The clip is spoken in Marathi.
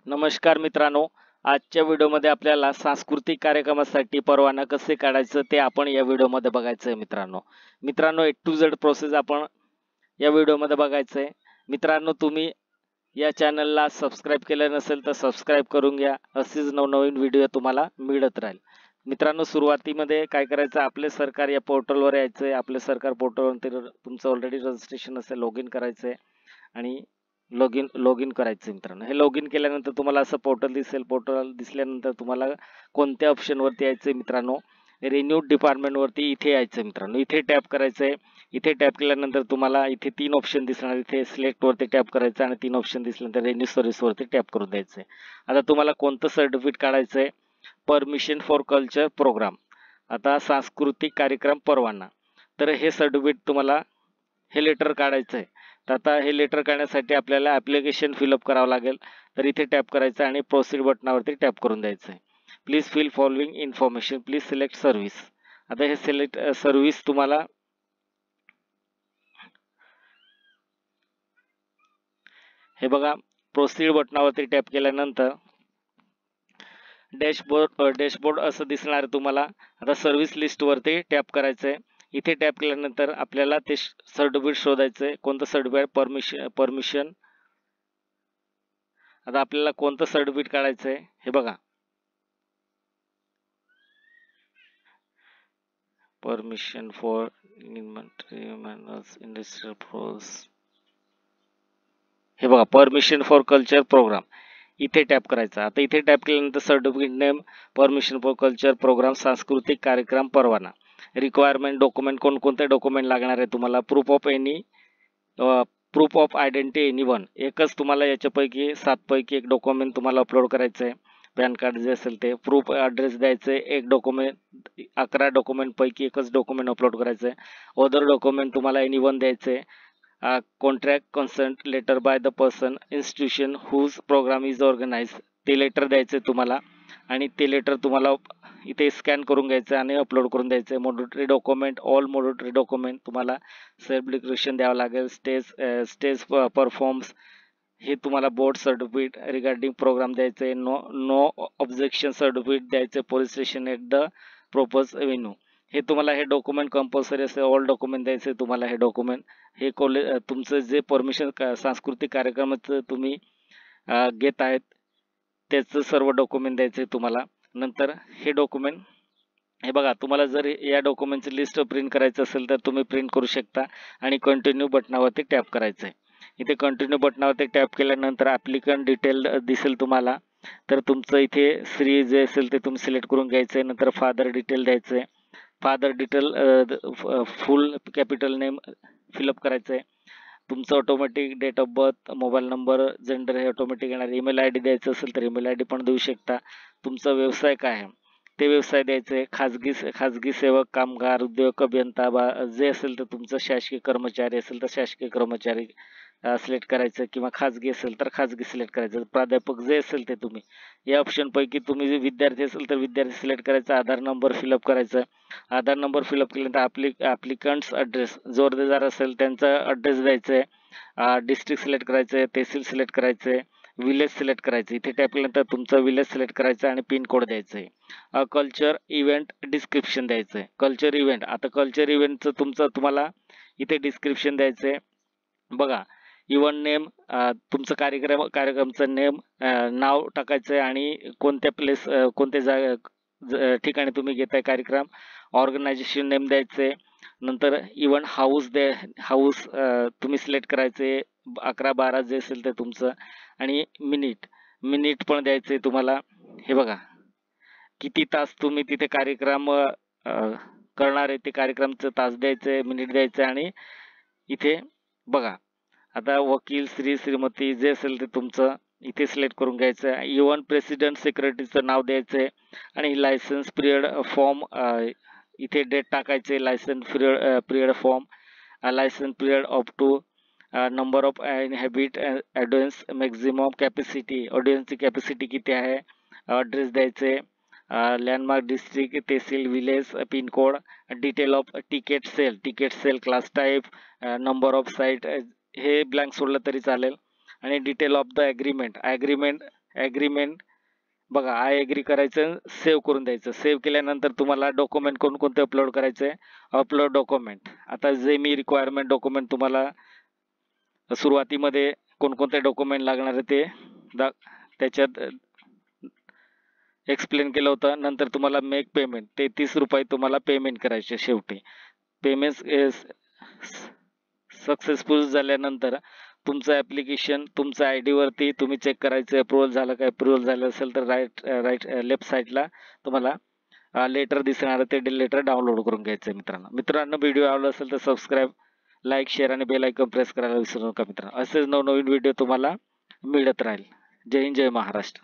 नमस्कार मित्रांनो. आजच्या व्हिडिओमध्ये आपल्याला सांस्कृतिक कार्यक्रमासाठी परवाना कसे काढायचं ते आपण या व्हिडिओमध्ये बघायचं आहे मित्रांनो. मित्रांनो, A to Z प्रोसेस आपण या व्हिडिओमध्ये बघायचं आहे. मित्रांनो, तुम्ही या चॅनलला सबस्क्राईब केलं नसेल तर सबस्क्राईब करून घ्या. असेच नवनवीन व्हिडिओ तुम्हाला मिळत राहील. मित्रांनो, सुरुवातीमध्ये काय करायचं, आपले सरकार या पोर्टलवर यायचं आहे. आपले सरकार पोर्टलवर तुमचं ऑलरेडी रजिस्ट्रेशन असेल, लॉग इन करायचं आहे आणि लॉग इन करायचं मित्रांनो. हे लॉग इन केल्यानंतर तुम्हाला असं पोर्टल दिसेल. पोर्टल दिसल्यानंतर तुम्हाला कोणत्या ऑप्शनवरती यायचं मित्रांनो, रिन्यू डिपार्टमेंटवरती इथे यायचं मित्रांनो. इथे टॅप करायचं आहे. इथे टॅप केल्यानंतर तुम्हाला इथे 3 ऑप्शन दिसणार. इथे सिलेक्टवरती टॅप करायचं आणि 3 ऑप्शन दिसल्यानंतर रिन्यू सर्व्हिसवरती टॅप करून द्यायचं आहे. आता तुम्हाला कोणतं सर्टिफिकेट काढायचं आहे, परमिशन फॉर कल्चर प्रोग्राम, आता सांस्कृतिक कार्यक्रम परवाना. तर हे सर्टिफिकेट तुम्हाला हे लेटर काढायचं आहे. तर आता हे लेटर काढण्यासाठी आपल्याला ॲप्लिकेशन फिलअप करावं लागेल. तर इथे टॅप करायचं आणि प्रोसीड बटनावरती टॅप करून द्यायचं आहे. Please fill following information, please select service. आता हे सिलेक्ट सर्व्हिस तुम्हाला हे बघा, प्रोसीड बटनावरती टॅप केल्यानंतर डॅशबोर्ड असं दिसणार आहे तुम्हाला. आता सर्व्हिस लिस्टवरती टॅप करायचं आहे. इथे टॅप केल्यानंतर आपल्याला ते सर्टिफिकेट शोधायचं आहे. कोणतं सर्टिफिकेट, परमिशन. आता आपल्याला कोणतं सर्टिफिकेट काढायचं आहे हे बघा, परमिशन फॉर इंडस्ट्रियल प्रोस, हे बघा, परमिशन फॉर कल्चर प्रोग्राम. इथे टॅप करायचा. आता इथे टॅप केल्यानंतर certificate name, permission for culture program, सांस्कृतिक कार्यक्रम परवाना. रिक्वायरमेंट डॉक्युमेंट, कोणकोणते डॉक्युमेंट लागणार आहे तुम्हाला, proof of identity any one. एकच तुम्हाला याच्यापैकी 7 पैकी एक डॉक्युमेंट तुम्हाला अपलोड करायचं आहे. पॅन कार्ड जे असेल ते. प्रूफ ॲड्रेस द्यायचं आहे, एक डॉक्युमेंट. 11 डॉक्युमेंट पैकी एकच डॉक्युमेंट अपलोड करायचं आहे. अदर डॉक्युमेंट तुम्हाला एनी वन द्यायचं आहे. Contract concert letter by the person institution whose program is organize, ते लेटर द्यायचं आहे तुम्हाला. आणि ते लेटर तुम्हाला इथे स्कॅन करून घ्यायचं आणि अपलोड करून द्यायचं आहे. Monetary document, all monetary document तुम्हाला सेल्फ डिक्लेरेशन द्यावं लागेल. स्टेज परफॉर्म्स, हे तुम्हाला बोर्ड सर्टिफिकेट रिगार्डिंग प्रोग्राम द्यायचं आहे. नो ऑब्जेक्शन सर्टिफिकेट द्यायचं आहे. Police station at the propose venue, हे तुम्हाला हे डॉक्युमेंट कंपल्सरी असेल. ऑल डॉक्युमेंट द्यायचे तुम्हाला. हे डॉक्युमेंट हे तुमचं जे परमिशन सांस्कृतिक कार्यक्रमाचं तुम्ही घेत आहेत त्याचं सर्व डॉक्युमेंट द्यायचे तुम्हाला. नंतर हे डॉक्युमेंट, हे बघा, तुम्हाला जर या डॉक्युमेंटची लिस्ट प्रिंट करायचं असेल तर तुम्ही प्रिंट करू शकता आणि कंटिन्यू बटनावरती टॅप करायचं आहे. इथे कंटिन्यू बटनावरती टॅप केल्यानंतर ॲप्लिकंट डिटेल दिसेल तुम्हाला. तर तुमचं इथे श्री जे असेल ते तुम्ही सिलेक्ट करून घ्यायचं आहे. नंतर फादर डिटेल द्यायचं आहे. Father detail full capital name fill up करायचं आहे. तुमचं automatic date of birth, mobile number, gender हे ऑटोमॅटिक येणार. ईमेल आय डी द्यायचं असेल तर ईमेल आय डी पण देऊ शकता. तुमचा व्यवसाय काय आहे ते व्यवसाय द्यायचं आहे. खाजगी सेवक, कामगार, उद्योग, अभियंता जे असेल तर तुमचं शासकीय कर्मचारी असेल तर शासकीय कर्मचारी सिलेक्ट करायचं, किंवा खाजगी असेल तर खाजगी सिलेक्ट करायचं. प्राध्यापक जे असेल ते तुम्ही. या ऑप्शनपैकी तुम्ही जे विद्यार्थी असेल तर विद्यार्थी सिलेक्ट करायचा. आधार नंबर फिलअप करायचा. आधार नंबर फिलअप केल्यानंतर ॲप्लिकंट्स ॲड्रेस, जो अर्जदार असेल त्यांचा ॲड्रेस द्यायचा आहे. डिस्ट्रिक्ट सिलेक्ट करायचं आहे. तहसील सिलेक्ट करायचं आहे. विलेज सिलेक्ट करायचं. इथे टॅप केल्यानंतर तुमचा विलेज सिलेक्ट करायचा आणि पिन कोड द्यायचं आहे. कल्चर इव्हेंट डिस्क्रिप्शन द्यायचं आहे. कल्चर इव्हेंट, आता कल्चर इव्हेंटचं तुम्हाला इथे डिस्क्रिप्शन द्यायचं आहे. बघा, इव्हेंट नेम, तुमचं कार्यक्रमचं नेम, नाव टाकायचं आहे आणि कोणत्या ठिकाणी तुम्ही घेताय कार्यक्रम. ऑर्गनायझेशन नेम द्यायचं आहे. नंतर इव्हेंट हाऊस तुम्ही सिलेक्ट करायचे. 11-12 जे असेल ते तुमचं. आणि मिनिट पण द्यायचे तुम्हाला. हे बघा, किती तास तुम्ही तिथे कार्यक्रम करणार आहे ते कार्यक्रमचं तास द्यायचे, मिनिट द्यायचे. आणि इथे बघा, आता वकील, श्रीमती जे असेल ते तुमचं इथे सिलेक्ट करून घ्यायचं आहे. इव्हन प्रेसिडेंट, सेक्रेटरीचं नाव द्यायचं आहे. आणि लायसन्स पिरियड फॉर्म, इथे डेट टाकायचे. Licence period form, licence period up to, number of inhabit, audience maximum capacity, ऑडियन्सची कॅपॅसिटी किती आहे, ॲड्रेस द्यायचे. Landmark, district, tehsil, village, pincode, detail of ticket sale, class type, number of seat, हे ब्लँक सोडलं तरी चालेल. आणि detail of the agreement agreement बघा आय ॲग्री करायचं, सेव्ह करून द्यायचं. सेव्ह केल्यानंतर तुम्हाला डॉक्युमेंट कोणकोणते अपलोड करायचे आहे, अपलोड डॉक्युमेंट. आता जे मी रिक्वायरमेंट डॉक्युमेंट तुम्हाला सुरुवातीमध्ये कोणकोणते डॉक्युमेंट लागणार आहे ते त्याच्यात एक्सप्लेन केलं होतं. नंतर तुम्हाला मेक पेमेंट, ते 30 रुपये तुम्हाला पेमेंट करायचे. शेवटी पेमेंट सक्सेसफुल झाल्यानंतर तुमचं ॲप्लिकेशन तुमच्या आय डीवरती तुम्ही चेक करायचं अप्रुव्हल झालं काय. अप्रुव्हल झालं असेल तर लेफ्ट साईडला तुम्हाला लेटर दिसणार आहे, ते लेटर डाउनलोड करून घ्यायचं आहे. मित्रांनो व्हिडिओ आवडला असेल तर सबस्क्राईब, लाईक, शेअर आणि बेल आयकॉन प्रेस करायला विसरू नका मित्रांनो. असेच नवनवीन व्हिडिओ तुम्हाला मिळत राहील. जय हिंद, जय महाराष्ट्र.